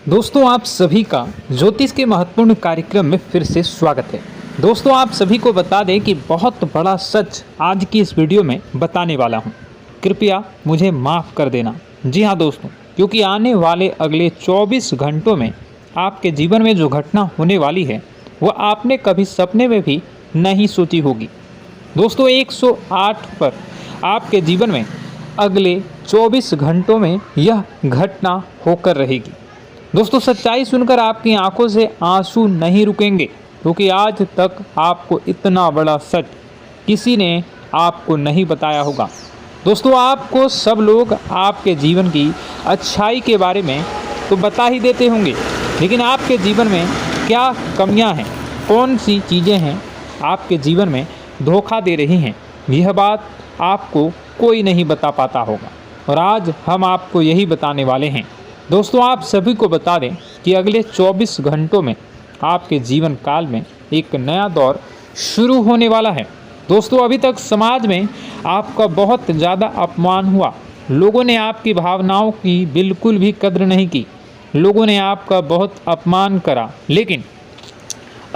दोस्तों आप सभी का ज्योतिष के महत्वपूर्ण कार्यक्रम में फिर से स्वागत है। दोस्तों आप सभी को बता दें कि बहुत बड़ा सच आज की इस वीडियो में बताने वाला हूं। कृपया मुझे माफ़ कर देना। जी हां दोस्तों, क्योंकि आने वाले अगले 24 घंटों में आपके जीवन में जो घटना होने वाली है वह आपने कभी सपने में भी नहीं सोची होगी। दोस्तों 108 पर आपके जीवन में अगले 24 घंटों में यह घटना होकर रहेगी। दोस्तों सच्चाई सुनकर आपकी आंखों से आंसू नहीं रुकेंगे, क्योंकि आज तक आपको इतना बड़ा सच किसी ने आपको नहीं बताया होगा। दोस्तों आपको सब लोग आपके जीवन की अच्छाई के बारे में तो बता ही देते होंगे, लेकिन आपके जीवन में क्या कमियां हैं, कौन सी चीज़ें हैं आपके जीवन में धोखा दे रही हैं, यह बात आपको कोई नहीं बता पाता होगा। और आज हम आपको यही बताने वाले हैं। दोस्तों आप सभी को बता दें कि अगले 24 घंटों में आपके जीवन काल में एक नया दौर शुरू होने वाला है। दोस्तों अभी तक समाज में आपका बहुत ज़्यादा अपमान हुआ, लोगों ने आपकी भावनाओं की बिल्कुल भी कद्र नहीं की, लोगों ने आपका बहुत अपमान करा, लेकिन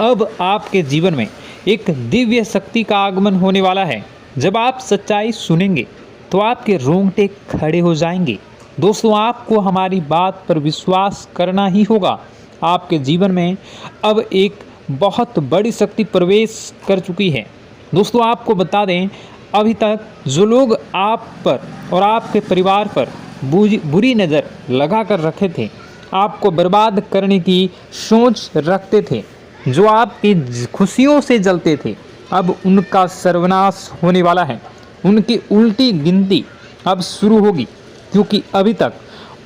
अब आपके जीवन में एक दिव्य शक्ति का आगमन होने वाला है। जब आप सच्चाई सुनेंगे तो आपके रोंगटे खड़े हो जाएंगे। दोस्तों आपको हमारी बात पर विश्वास करना ही होगा। आपके जीवन में अब एक बहुत बड़ी शक्ति प्रवेश कर चुकी है। दोस्तों आपको बता दें, अभी तक जो लोग आप पर और आपके परिवार पर बुरी नज़र लगा कर रखे थे, आपको बर्बाद करने की सोच रखते थे, जो आपकी खुशियों से जलते थे, अब उनका सर्वनाश होने वाला है। उनकी उल्टी गिनती अब शुरू होगी, क्योंकि अभी तक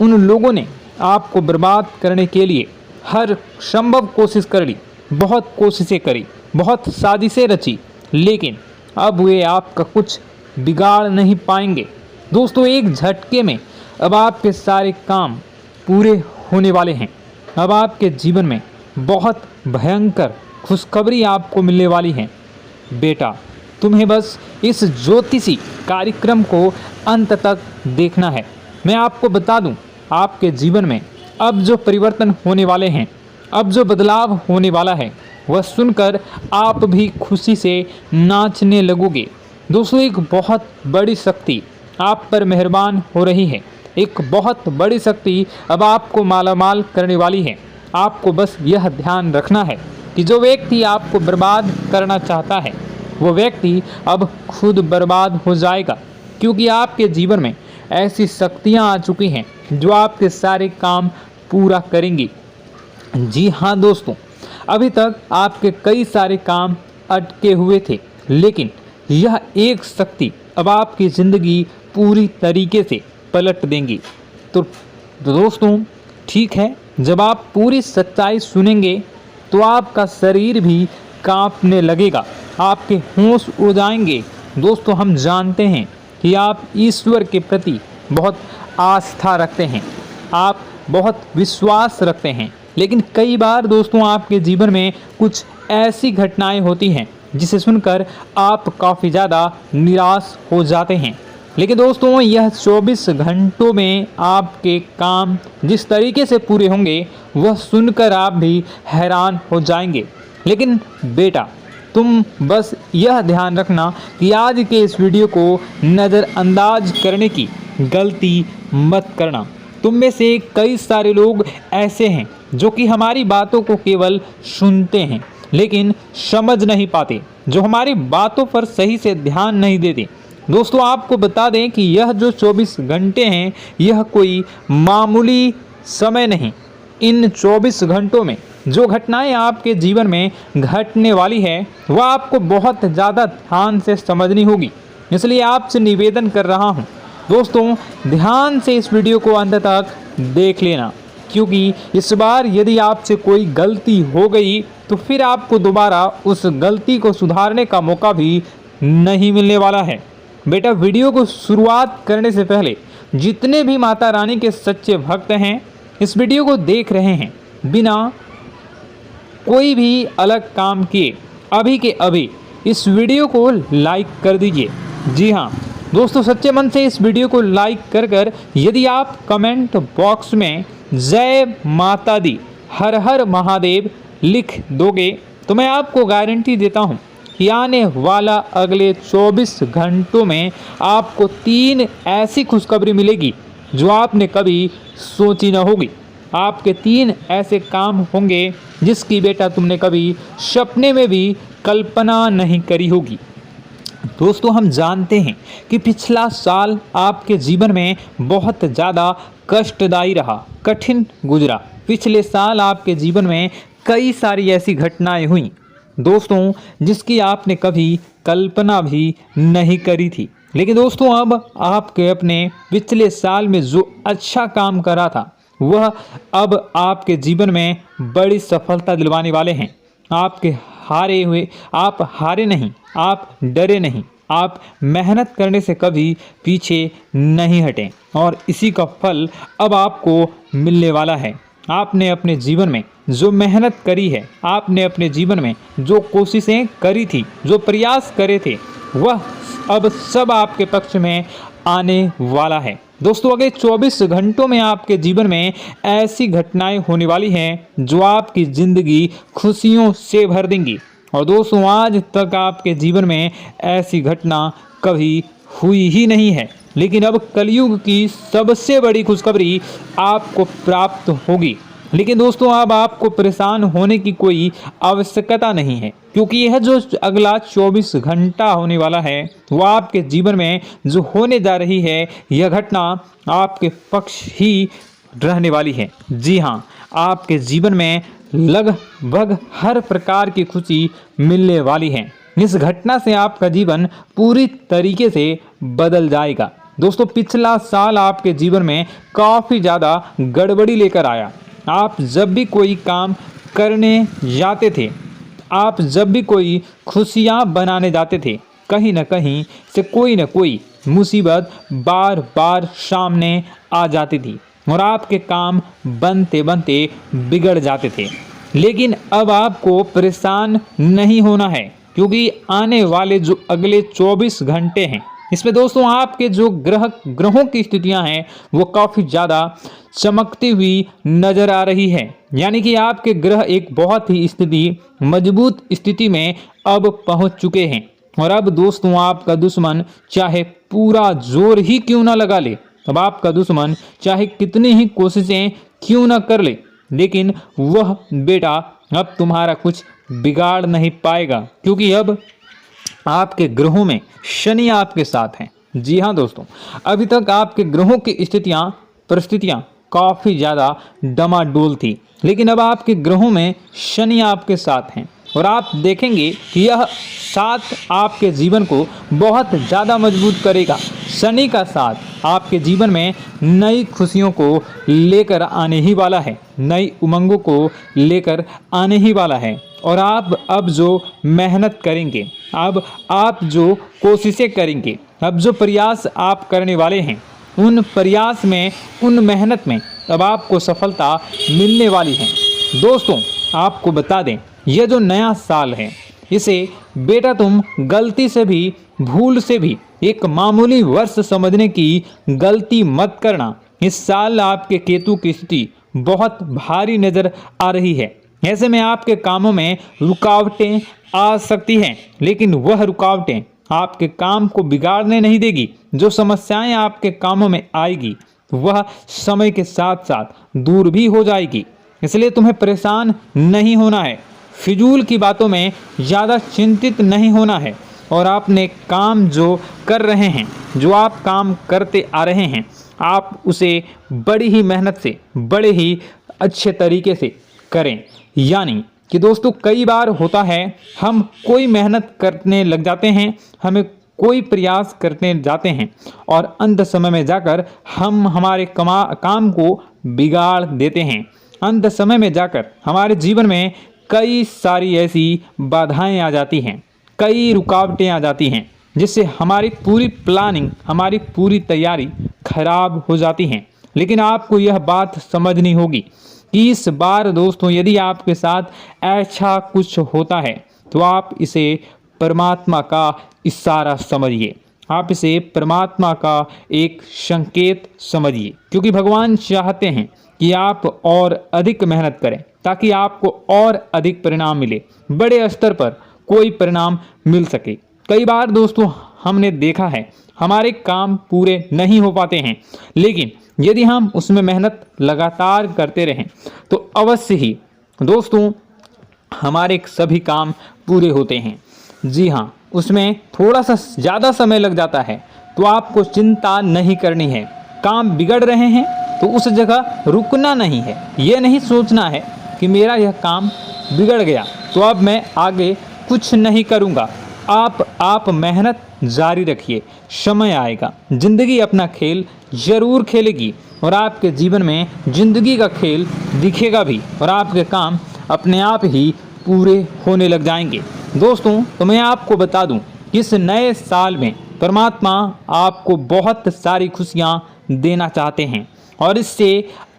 उन लोगों ने आपको बर्बाद करने के लिए हर संभव कोशिश कर ली, बहुत कोशिशें करी, बहुत साजिशें रची, लेकिन अब वे आपका कुछ बिगाड़ नहीं पाएंगे। दोस्तों एक झटके में अब आपके सारे काम पूरे होने वाले हैं। अब आपके जीवन में बहुत भयंकर खुशखबरी आपको मिलने वाली है। बेटा तुम्हें बस इस ज्योतिषी कार्यक्रम को अंत तक देखना है। मैं आपको बता दूं, आपके जीवन में अब जो परिवर्तन होने वाले हैं, अब जो बदलाव होने वाला है, वह सुनकर आप भी खुशी से नाचने लगोगे। दोस्तों एक बहुत बड़ी शक्ति आप पर मेहरबान हो रही है। एक बहुत बड़ी शक्ति अब आपको मालामाल करने वाली है। आपको बस यह ध्यान रखना है कि जो व्यक्ति आपको बर्बाद करना चाहता है, वो व्यक्ति अब खुद बर्बाद हो जाएगा, क्योंकि आपके जीवन में ऐसी शक्तियां आ चुकी हैं जो आपके सारे काम पूरा करेंगी। जी हाँ दोस्तों, अभी तक आपके कई सारे काम अटके हुए थे, लेकिन यह एक शक्ति अब आपकी ज़िंदगी पूरी तरीके से पलट देंगी। तो दोस्तों ठीक है, जब आप पूरी सच्चाई सुनेंगे तो आपका शरीर भी कांपने लगेगा, आपके होश उड़ जाएंगे। दोस्तों हम जानते हैं कि आप ईश्वर के प्रति बहुत आस्था रखते हैं, आप बहुत विश्वास रखते हैं, लेकिन कई बार दोस्तों आपके जीवन में कुछ ऐसी घटनाएं होती हैं जिसे सुनकर आप काफ़ी ज़्यादा निराश हो जाते हैं। लेकिन दोस्तों यह 24 घंटों में आपके काम जिस तरीके से पूरे होंगे वह सुनकर आप भी हैरान हो जाएंगे। लेकिन बेटा तुम बस यह ध्यान रखना कि आज के इस वीडियो को नज़रअंदाज करने की गलती मत करना। तुम में से कई सारे लोग ऐसे हैं जो कि हमारी बातों को केवल सुनते हैं लेकिन समझ नहीं पाते, जो हमारी बातों पर सही से ध्यान नहीं देते। दोस्तों आपको बता दें कि यह जो 24 घंटे हैं यह कोई मामूली समय नहीं। इन 24 घंटों में जो घटनाएं आपके जीवन में घटने वाली है वह आपको बहुत ज़्यादा ध्यान से समझनी होगी। इसलिए आपसे निवेदन कर रहा हूं दोस्तों, ध्यान से इस वीडियो को अंत तक देख लेना, क्योंकि इस बार यदि आपसे कोई गलती हो गई तो फिर आपको दोबारा उस गलती को सुधारने का मौका भी नहीं मिलने वाला है। बेटा वीडियो को शुरुआत करने से पहले जितने भी माता रानी के सच्चे भक्त हैं इस वीडियो को देख रहे हैं, बिना कोई भी अलग काम किए अभी के अभी इस वीडियो को लाइक कर दीजिए। जी हाँ दोस्तों, सच्चे मन से इस वीडियो को लाइक कर यदि आप कमेंट बॉक्स में जय माता दी, हर हर महादेव लिख दोगे तो मैं आपको गारंटी देता हूँ कि आने वाला अगले 24 घंटों में आपको 3 ऐसी खुशखबरी मिलेगी जो आपने कभी सोची न होगी। आपके 3 ऐसे काम होंगे जिसकी बेटा तुमने कभी सपने में भी कल्पना नहीं करी होगी। दोस्तों, हम जानते हैं कि पिछला साल आपके जीवन में बहुत ज़्यादा कष्टदायी रहा, कठिन गुजरा। पिछले साल आपके जीवन में कई सारी ऐसी घटनाएं हुई दोस्तों जिसकी आपने कभी कल्पना भी नहीं करी थी। लेकिन दोस्तों, अब आपके अपने पिछले साल में जो अच्छा काम करा था वह अब आपके जीवन में बड़ी सफलता दिलवाने वाले हैं। आप हारे नहीं, आप डरे नहीं, आप मेहनत करने से कभी पीछे नहीं हटें और इसी का फल अब आपको मिलने वाला है। आपने अपने जीवन में जो मेहनत करी है, आपने अपने जीवन में जो कोशिशें करी थी, जो प्रयास करे थे, वह अब सब आपके पक्ष में आने वाला है। दोस्तों, अगले 24 घंटों में आपके जीवन में ऐसी घटनाएं होने वाली हैं जो आपकी ज़िंदगी खुशियों से भर देंगी। और दोस्तों, आज तक आपके जीवन में ऐसी घटना कभी हुई ही नहीं है, लेकिन अब कलयुग की सबसे बड़ी खुशखबरी आपको प्राप्त होगी। लेकिन दोस्तों, अब आपको परेशान होने की कोई आवश्यकता नहीं है, क्योंकि यह जो अगला 24 घंटा होने वाला है वह आपके जीवन में जो होने जा रही है यह घटना आपके पक्ष ही रहने वाली है। जी हाँ, आपके जीवन में लगभग हर प्रकार की खुशी मिलने वाली है। इस घटना से आपका जीवन पूरी तरीके से बदल जाएगा। दोस्तों, पिछला साल आपके जीवन में काफ़ी ज़्यादा गड़बड़ी लेकर आया। आप जब भी कोई काम करने जाते थे, आप जब भी कोई खुशियाँ बनाने जाते थे, कहीं न कहीं से कोई न कोई मुसीबत बार बार सामने आ जाती थी और आपके काम बनते बनते बिगड़ जाते थे। लेकिन अब आपको परेशान नहीं होना है, क्योंकि आने वाले जो अगले 24 घंटे हैं इसमें दोस्तों आपके जो ग्रहों की स्थितियां हैं वो काफ़ी ज़्यादा चमकती हुई नज़र आ रही है। यानी कि आपके ग्रह एक बहुत ही मजबूत स्थिति में अब पहुंच चुके हैं। और अब दोस्तों, आपका दुश्मन चाहे पूरा जोर ही क्यों ना लगा ले, अब आपका दुश्मन चाहे कितनी ही कोशिशें क्यों ना कर ले, लेकिन वह बेटा अब तुम्हारा कुछ बिगाड़ नहीं पाएगा, क्योंकि अब आपके ग्रहों में शनि आपके साथ हैं। जी हाँ दोस्तों, अभी तक आपके ग्रहों की परिस्थितियाँ काफ़ी ज़्यादा डमाडोल थी, लेकिन अब आपके ग्रहों में शनि आपके साथ हैं और आप देखेंगे कि यह साथ आपके जीवन को बहुत ज़्यादा मजबूत करेगा। शनि का साथ आपके जीवन में नई खुशियों को लेकर आने ही वाला है, नई उमंगों को लेकर आने ही वाला है। और आप अब जो मेहनत करेंगे, अब आप जो कोशिशें करेंगे, अब जो प्रयास आप करने वाले हैं, उन प्रयास में, उन मेहनत में अब आपको सफलता मिलने वाली है। दोस्तों, आपको बता दें, यह जो नया साल है इसे बेटा तुम गलती से भी, भूल से भी एक मामूली वर्ष समझने की गलती मत करना। इस साल आपके केतु की स्थिति बहुत भारी नज़र आ रही है। ऐसे में आपके कामों में रुकावटें आ सकती हैं, लेकिन वह रुकावटें आपके काम को बिगाड़ने नहीं देगी। जो समस्याएं आपके कामों में आएगी वह समय के साथ साथ दूर भी हो जाएगी। इसलिए तुम्हें परेशान नहीं होना है, फिजूल की बातों में ज़्यादा चिंतित नहीं होना है। और आपने काम जो कर रहे हैं, जो आप काम करते आ रहे हैं, आप उसे बड़ी ही मेहनत से, बड़े ही अच्छे तरीके से करें। यानी कि दोस्तों, कई बार होता है हम कोई मेहनत करने लग जाते हैं, हमें कोई प्रयास करने जाते हैं और अंत समय में जाकर हम हमारे काम को बिगाड़ देते हैं। अंत समय में जाकर हमारे जीवन में कई सारी ऐसी बाधाएं आ जाती हैं, कई रुकावटें आ जाती हैं, जिससे हमारी पूरी प्लानिंग, हमारी पूरी तैयारी खराब हो जाती हैं। लेकिन आपको यह बात समझनी होगी कि इस बार दोस्तों, यदि आपके साथ ऐसा कुछ होता है तो आप इसे परमात्मा का इशारा समझिए। आप इसे परमात्मा का एक संकेत समझिए, क्योंकि भगवान चाहते हैं कि आप और अधिक मेहनत करें ताकि आपको और अधिक परिणाम मिले, बड़े स्तर पर कोई परिणाम मिल सके। कई बार दोस्तों हमने देखा है हमारे काम पूरे नहीं हो पाते हैं, लेकिन यदि हम उसमें मेहनत लगातार करते रहें तो अवश्य ही दोस्तों हमारे सभी काम पूरे होते हैं। जी हाँ, उसमें थोड़ा सा ज़्यादा समय लग जाता है तो आपको चिंता नहीं करनी है। काम बिगड़ रहे हैं तो उस जगह रुकना नहीं है, ये नहीं सोचना है कि मेरा यह काम बिगड़ गया तो अब मैं आगे कुछ नहीं करूँगा। आप मेहनत जारी रखिए, समय आएगा, ज़िंदगी अपना खेल ज़रूर खेलेगी और आपके जीवन में ज़िंदगी का खेल दिखेगा भी और आपके काम अपने आप ही पूरे होने लग जाएंगे। दोस्तों तो मैं आपको बता दूं कि इस नए साल में परमात्मा आपको बहुत सारी खुशियां देना चाहते हैं और इससे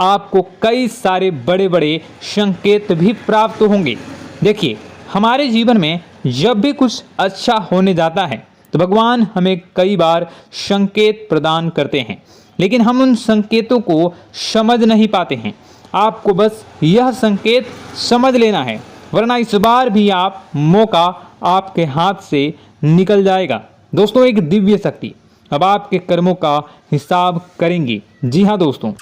आपको कई सारे बड़े बड़े संकेत भी प्राप्त होंगे। देखिए, हमारे जीवन में जब भी कुछ अच्छा होने जाता है तो भगवान हमें कई बार संकेत प्रदान करते हैं, लेकिन हम उन संकेतों को समझ नहीं पाते हैं। आपको बस यह संकेत समझ लेना है, वरना इस बार भी आप मौका आपके हाथ से निकल जाएगा। दोस्तों, एक दिव्य शक्ति अब आपके कर्मों का हिसाब करेंगी। जी हाँ दोस्तों,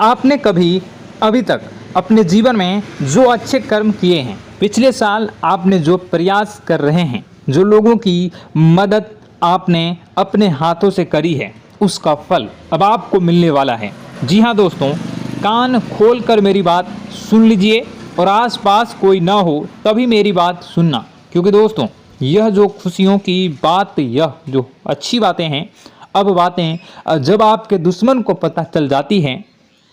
आपने कभी अभी तक अपने जीवन में जो अच्छे कर्म किए हैं, पिछले साल आपने जो प्रयास कर रहे हैं, जो लोगों की मदद आपने अपने हाथों से करी है, उसका फल अब आपको मिलने वाला है। जी हाँ दोस्तों, कान खोलकर मेरी बात सुन लीजिए और आसपास कोई ना हो तभी मेरी बात सुनना, क्योंकि दोस्तों यह जो खुशियों की बात, यह जो अच्छी बातें हैं, अब बातें जब आपके दुश्मन को पता चल जाती हैं,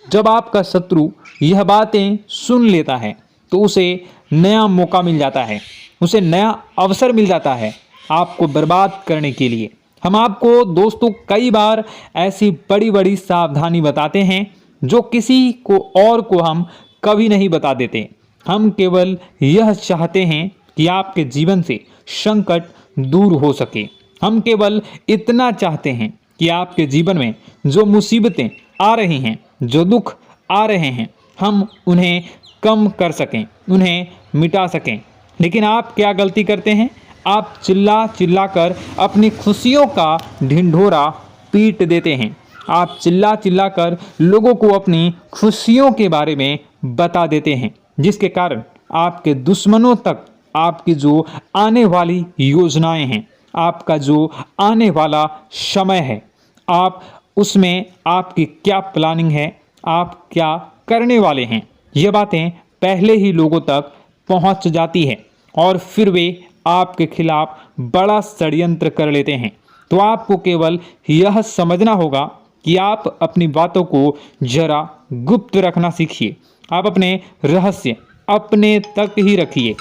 जब आपका शत्रु यह बातें सुन लेता है तो उसे नया मौका मिल जाता है, उसे नया अवसर मिल जाता है आपको बर्बाद करने के लिए। हम आपको दोस्तों कई बार ऐसी बड़ी बड़ी सावधानी बताते हैं जो किसी को और को हम कभी नहीं बता देते। हम केवल यह चाहते हैं कि आपके जीवन से संकट दूर हो सके। हम केवल इतना चाहते हैं कि आपके जीवन में जो मुसीबतें आ रही हैं, जो दुख आ रहे हैं, हम उन्हें कम कर सकें, उन्हें मिटा सकें। लेकिन आप क्या गलती करते हैं? आप चिल्ला चिल्ला कर अपनी खुशियों का ढिंढोरा पीट देते हैं। आप चिल्ला चिल्ला कर लोगों को अपनी खुशियों के बारे में बता देते हैं, जिसके कारण आपके दुश्मनों तक आपकी जो आने वाली योजनाएं हैं, आपका जो आने वाला समय है, आप उसमें आपकी क्या प्लानिंग है, आप क्या करने वाले हैं, ये बातें पहले ही लोगों तक पहुंच जाती है और फिर वे आपके खिलाफ बड़ा षड्यंत्र कर लेते हैं। तो आपको केवल यह समझना होगा कि आप अपनी बातों को जरा गुप्त रखना सीखिए। आप अपने रहस्य अपने तक ही रखिए।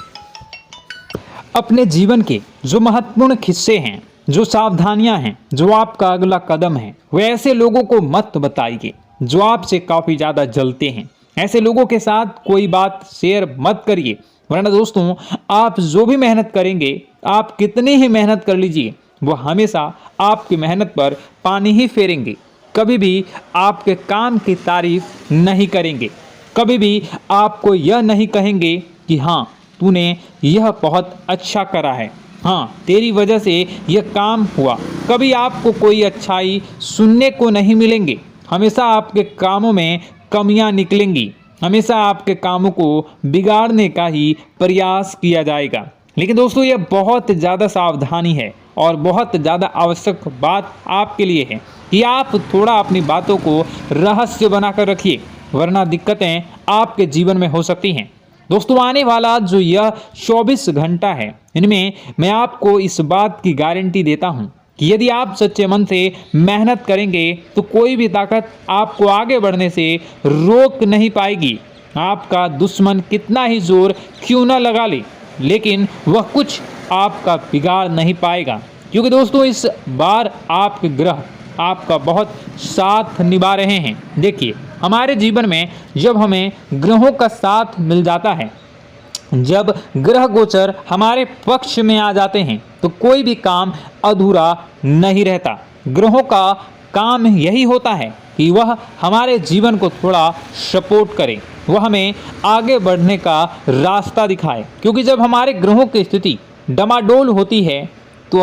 अपने जीवन के जो महत्वपूर्ण हिस्से हैं, जो सावधानियां हैं, जो आपका अगला कदम है, वे ऐसे लोगों को मत बताइए जो आपसे काफ़ी ज़्यादा जलते हैं। ऐसे लोगों के साथ कोई बात शेयर मत करिए, वरना दोस्तों आप जो भी मेहनत करेंगे, आप कितनी ही मेहनत कर लीजिए, वो हमेशा आपकी मेहनत पर पानी ही फेरेंगे। कभी भी आपके काम की तारीफ नहीं करेंगे, कभी भी आपको यह नहीं कहेंगे कि हाँ तूने यह बहुत अच्छा करा है, हाँ तेरी वजह से यह काम हुआ। कभी आपको कोई अच्छाई सुनने को नहीं मिलेंगे। हमेशा आपके कामों में कमियां निकलेंगी, हमेशा आपके कामों को बिगाड़ने का ही प्रयास किया जाएगा। लेकिन दोस्तों यह बहुत ज़्यादा सावधानी है और बहुत ज़्यादा आवश्यक बात आपके लिए है कि आप थोड़ा अपनी बातों को रहस्य बनाकर रखिए, वरना दिक्कतें आपके जीवन में हो सकती हैं। दोस्तों आने वाला जो यह 24 घंटा है, इनमें मैं आपको इस बात की गारंटी देता हूँ कि यदि आप सच्चे मन से मेहनत करेंगे तो कोई भी ताकत आपको आगे बढ़ने से रोक नहीं पाएगी। आपका दुश्मन कितना ही जोर क्यों न लगा ले, लेकिन वह कुछ आपका बिगाड़ नहीं पाएगा, क्योंकि दोस्तों इस बार आपके ग्रह आपका बहुत साथ निभा रहे हैं। देखिए, हमारे जीवन में जब हमें ग्रहों का साथ मिल जाता है जब ग्रह गोचर हमारे पक्ष में आ जाते हैं तो कोई भी काम अधूरा नहीं रहता। ग्रहों का काम यही होता है कि वह हमारे जीवन को थोड़ा सपोर्ट करे, वह हमें आगे बढ़ने का रास्ता दिखाए। क्योंकि जब हमारे ग्रहों की स्थिति डमाडोल होती है तो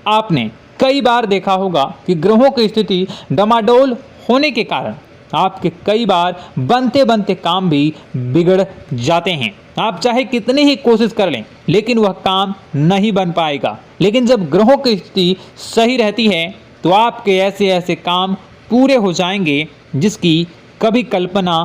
आपने कई बार देखा होगा कि ग्रहों की स्थिति डमाडोल होने के कारण आपके कई बार बनते बनते काम भी बिगड़ जाते हैं। आप चाहे कितनी ही कोशिश कर लें लेकिन वह काम नहीं बन पाएगा। लेकिन जब ग्रहों की स्थिति सही रहती है तो आपके ऐसे ऐसे काम पूरे हो जाएंगे जिसकी कभी कल्पना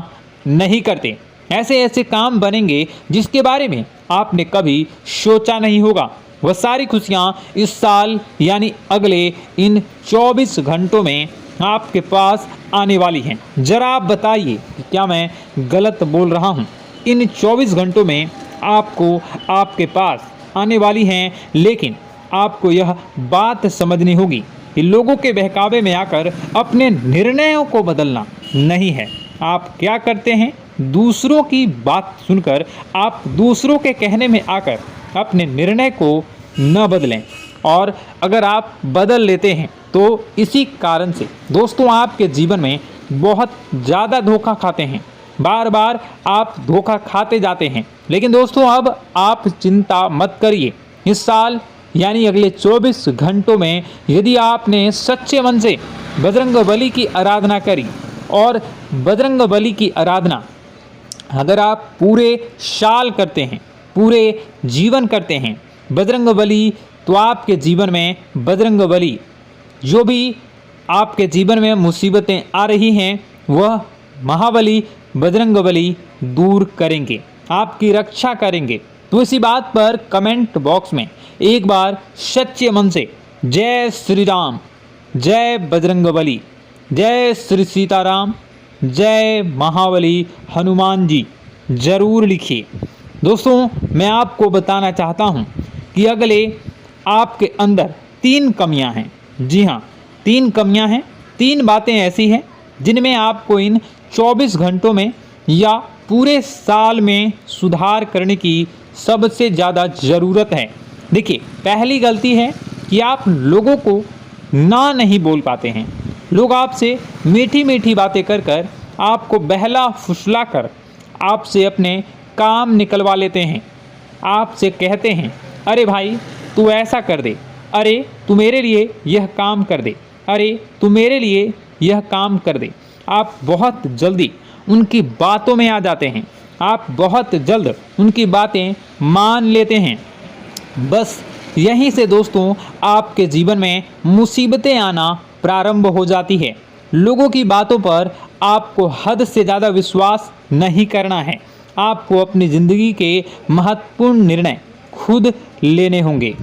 नहीं करते। ऐसे ऐसे काम बनेंगे जिसके बारे में आपने कभी सोचा नहीं होगा। वह सारी खुशियाँ इस साल यानी अगले इन 24 घंटों में आपके पास आने वाली हैं। जरा आप बताइए कि क्या मैं गलत बोल रहा हूँ? इन 24 घंटों में आपको आपके पास आने वाली हैं, लेकिन आपको यह बात समझनी होगी कि लोगों के बहकावे में आकर अपने निर्णयों को बदलना नहीं है। आप क्या करते हैं? दूसरों की बात सुनकर आप दूसरों के कहने में आकर अपने निर्णय को न बदलें, और अगर आप बदल लेते हैं तो इसी कारण से दोस्तों आपके जीवन में बहुत ज़्यादा धोखा खाते हैं। बार बार आप धोखा खाते जाते हैं। लेकिन दोस्तों अब आप चिंता मत करिए। इस साल यानी अगले 24 घंटों में यदि आपने सच्चे मन से बजरंगबली की आराधना करी, और बजरंगबली की आराधना अगर आप पूरे साल करते हैं, पूरे जीवन करते हैं बजरंगबली, तो आपके जीवन में बजरंगबली जो भी आपके जीवन में मुसीबतें आ रही हैं वह महाबली बजरंगबली दूर करेंगे, आपकी रक्षा करेंगे। तो इसी बात पर कमेंट बॉक्स में एक बार सच्चे मन से जय श्री राम, जय बजरंगबली, जय श्री सीताराम, जय महाबली हनुमान जी जरूर लिखिए। दोस्तों मैं आपको बताना चाहता हूँ कि अगले आपके अंदर 3 कमियां हैं। जी हाँ, 3 कमियां हैं। 3 बातें ऐसी हैं जिनमें आपको इन 24 घंटों में या पूरे साल में सुधार करने की सबसे ज़्यादा ज़रूरत है। देखिए, पहली गलती है कि आप लोगों को ना नहीं बोल पाते हैं। लोग आपसे मीठी मीठी बातें कर कर आपको बहला फुसला कर आपसे अपने काम निकलवा लेते हैं। आपसे कहते हैं, अरे भाई तू ऐसा कर दे, अरे तू मेरे लिए यह काम कर दे, अरे तू मेरे लिए यह काम कर दे। आप बहुत जल्दी उनकी बातों में आ जाते हैं, आप बहुत जल्द उनकी बातें मान लेते हैं। बस यहीं से दोस्तों आपके जीवन में मुसीबतें आना प्रारंभ हो जाती है। लोगों की बातों पर आपको हद से ज़्यादा विश्वास नहीं करना है। आपको अपनी ज़िंदगी के महत्वपूर्ण निर्णय खुद लेने होंगे।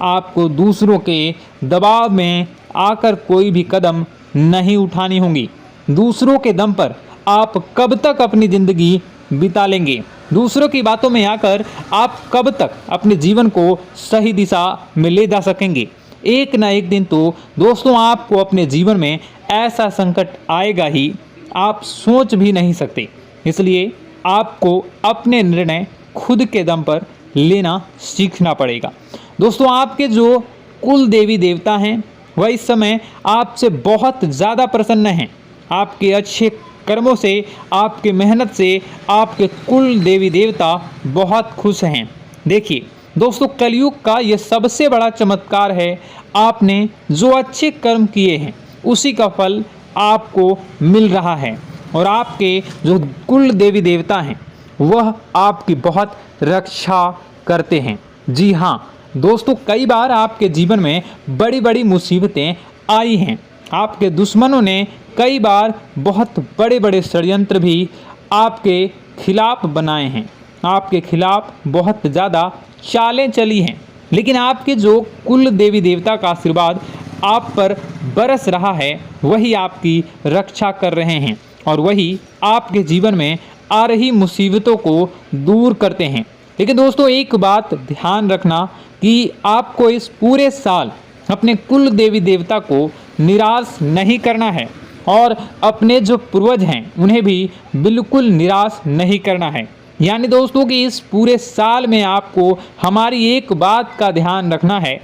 आपको दूसरों के दबाव में आकर कोई भी कदम नहीं उठानी होगी। दूसरों के दम पर आप कब तक अपनी ज़िंदगी बिता लेंगे? दूसरों की बातों में आकर आप कब तक अपने जीवन को सही दिशा में ले जा सकेंगे? एक ना एक दिन तो दोस्तों आपको अपने जीवन में ऐसा संकट आएगा ही, आप सोच भी नहीं सकते। इसलिए आपको अपने निर्णय खुद के दम पर लेना सीखना पड़ेगा। दोस्तों आपके जो कुल देवी देवता हैं वह इस समय आपसे बहुत ज़्यादा प्रसन्न हैं। आपके अच्छे कर्मों से, आपके मेहनत से आपके कुल देवी देवता बहुत खुश हैं। देखिए दोस्तों, कलयुग का ये सबसे बड़ा चमत्कार है। आपने जो अच्छे कर्म किए हैं उसी का फल आपको मिल रहा है, और आपके जो कुल देवी देवता हैं वह आपकी बहुत रक्षा करते हैं। जी हाँ दोस्तों, कई बार आपके जीवन में बड़ी बड़ी मुसीबतें आई हैं। आपके दुश्मनों ने कई बार बहुत बड़े बड़े षड्यंत्र भी आपके खिलाफ बनाए हैं। आपके खिलाफ बहुत ज़्यादा चालें चली हैं, लेकिन आपके जो कुल देवी देवता का आशीर्वाद आप पर बरस रहा है वही आपकी रक्षा कर रहे हैं, और वही आपके जीवन में आ रही मुसीबतों को दूर करते हैं। लेकिन दोस्तों एक बात ध्यान रखना कि आपको इस पूरे साल अपने कुल देवी देवता को निराश नहीं करना है, और अपने जो पूर्वज हैं उन्हें भी बिल्कुल निराश नहीं करना है। यानी दोस्तों कि इस पूरे साल में आपको हमारी एक बात का ध्यान रखना है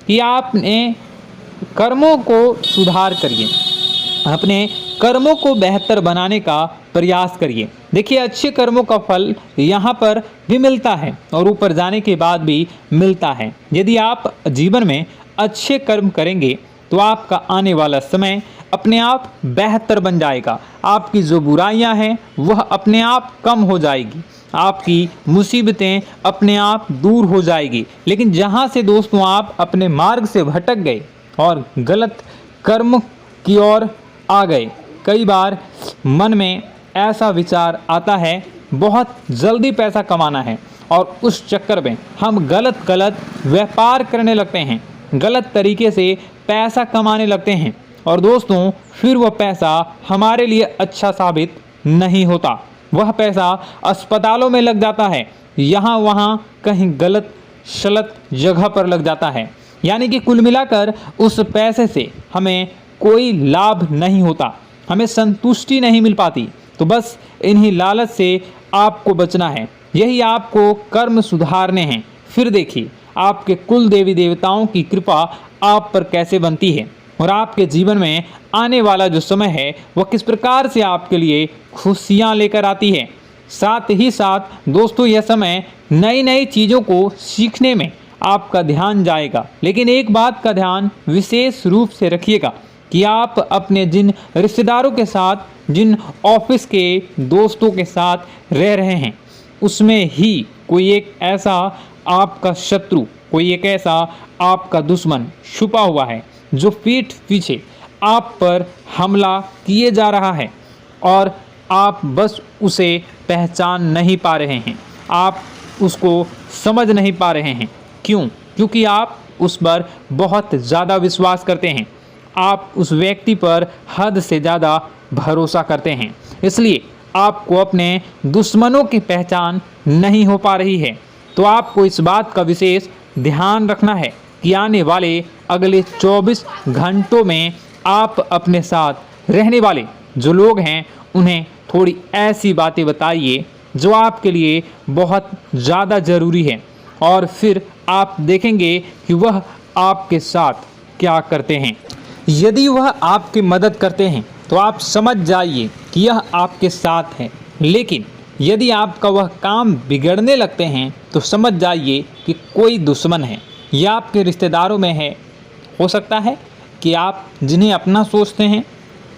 कि आपने कर्मों को सुधार करिए, अपने कर्मों को बेहतर बनाने का प्रयास करिए। देखिए, अच्छे कर्मों का फल यहाँ पर भी मिलता है और ऊपर जाने के बाद भी मिलता है। यदि आप जीवन में अच्छे कर्म करेंगे तो आपका आने वाला समय अपने आप बेहतर बन जाएगा। आपकी जो बुराइयां हैं वह अपने आप कम हो जाएगी, आपकी मुसीबतें अपने आप दूर हो जाएगी। लेकिन जहां से दोस्तों आप अपने मार्ग से भटक गए और गलत कर्म की ओर आ गए, कई बार मन में ऐसा विचार आता है बहुत जल्दी पैसा कमाना है और उस चक्कर में हम गलत व्यापार करने लगते हैं, गलत तरीके से पैसा कमाने लगते हैं और दोस्तों फिर वह पैसा हमारे लिए अच्छा साबित नहीं होता। वह पैसा अस्पतालों में लग जाता है, यहाँ वहाँ कहीं गलत शलत जगह पर लग जाता है। यानी कि कुल मिलाकर उस पैसे से हमें कोई लाभ नहीं होता, हमें संतुष्टि नहीं मिल पाती। तो बस इन्हीं लालच से आपको बचना है, यही आपको कर्म सुधारने हैं। फिर देखिए आपके कुल देवी देवताओं की कृपा आप पर कैसे बनती है और आपके जीवन में आने वाला जो समय है वह किस प्रकार से आपके लिए खुशियाँ लेकर आती है। साथ ही साथ दोस्तों यह समय नई नई चीज़ों को सीखने में आपका ध्यान जाएगा। लेकिन एक बात का ध्यान विशेष रूप से रखिएगा कि आप अपने जिन रिश्तेदारों के साथ, जिन ऑफिस के दोस्तों के साथ रह रहे हैं, उसमें ही कोई एक ऐसा आपका शत्रु, कोई एक ऐसा आपका दुश्मन छुपा हुआ है जो पीठ पीछे आप पर हमला किए जा रहा है और आप बस उसे पहचान नहीं पा रहे हैं, आप उसको समझ नहीं पा रहे हैं। क्यों? क्योंकि आप उस पर बहुत ज़्यादा विश्वास करते हैं, आप उस व्यक्ति पर हद से ज़्यादा भरोसा करते हैं, इसलिए आपको अपने दुश्मनों की पहचान नहीं हो पा रही है। तो आपको इस बात का विशेष ध्यान रखना है कि आने वाले अगले 24 घंटों में आप अपने साथ रहने वाले जो लोग हैं उन्हें थोड़ी ऐसी बातें बताइए जो आपके लिए बहुत ज़्यादा ज़रूरी है और फिर आप देखेंगे कि वह आपके साथ क्या करते हैं। यदि वह आपकी मदद करते हैं तो आप समझ जाइए कि यह आपके साथ है, लेकिन यदि आपका वह काम बिगड़ने लगते हैं तो समझ जाइए कि कोई दुश्मन है या आपके रिश्तेदारों में है। हो सकता है कि आप जिन्हें अपना सोचते हैं,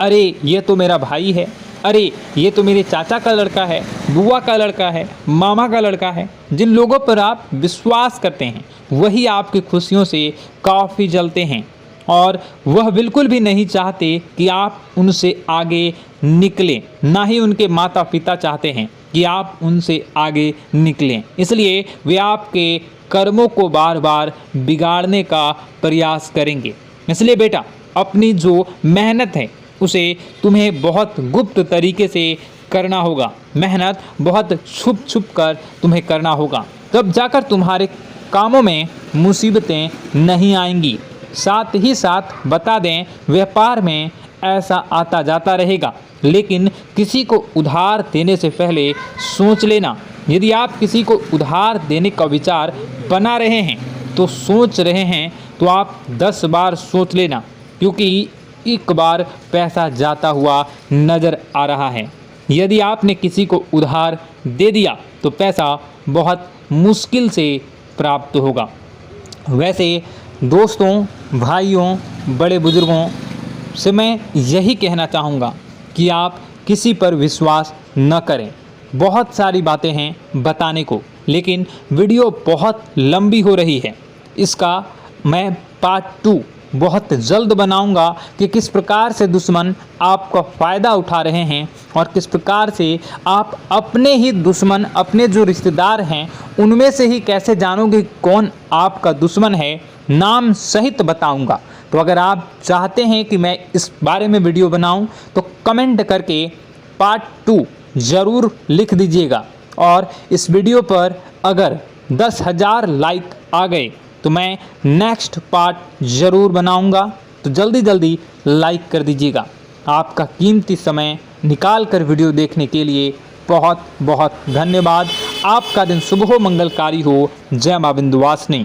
अरे ये तो मेरा भाई है, अरे ये तो मेरे चाचा का लड़का है, बुआ का लड़का है, मामा का लड़का है, जिन लोगों पर आप विश्वास करते हैं वही आपकी खुशियों से काफ़ी जलते हैं और वह बिल्कुल भी नहीं चाहते कि आप उनसे आगे निकलें, ना ही उनके माता पिता चाहते हैं कि आप उनसे आगे निकलें। इसलिए वे आपके कर्मों को बार बार बिगाड़ने का प्रयास करेंगे। इसलिए बेटा, अपनी जो मेहनत है उसे तुम्हें बहुत गुप्त तरीके से करना होगा, मेहनत बहुत छुप छुप कर तुम्हें करना होगा, तब जाकर तुम्हारे कामों में मुसीबतें नहीं आएंगी। साथ ही साथ बता दें, व्यापार में ऐसा आता जाता रहेगा, लेकिन किसी को उधार देने से पहले सोच लेना। यदि आप किसी को उधार देने का विचार बना रहे हैं तो सोच रहे हैं तो आप 10 बार सोच लेना, क्योंकि एक बार पैसा जाता हुआ नज़र आ रहा है। यदि आपने किसी को उधार दे दिया तो पैसा बहुत मुश्किल से प्राप्त होगा। वैसे दोस्तों, भाइयों, बड़े बुजुर्गों से मैं यही कहना चाहूँगा कि आप किसी पर विश्वास न करें। बहुत सारी बातें हैं बताने को, लेकिन वीडियो बहुत लंबी हो रही है। इसका मैं पार्ट 2 बहुत जल्द बनाऊंगा कि किस प्रकार से दुश्मन आपका फ़ायदा उठा रहे हैं और किस प्रकार से आप अपने ही दुश्मन, अपने जो रिश्तेदार हैं उनमें से ही कैसे जानोगे कौन आपका दुश्मन है, नाम सहित बताऊंगा। तो अगर आप चाहते हैं कि मैं इस बारे में वीडियो बनाऊं तो कमेंट करके पार्ट 2 ज़रूर लिख दीजिएगा। और इस वीडियो पर अगर 10,000 लाइक आ गए तो मैं नेक्स्ट पार्ट ज़रूर बनाऊंगा। तो जल्दी जल्दी लाइक कर दीजिएगा। आपका कीमती समय निकाल कर वीडियो देखने के लिए बहुत बहुत धन्यवाद। आपका दिन शुभ हो, मंगलकारी हो। जय मां विंध्यवासिनी।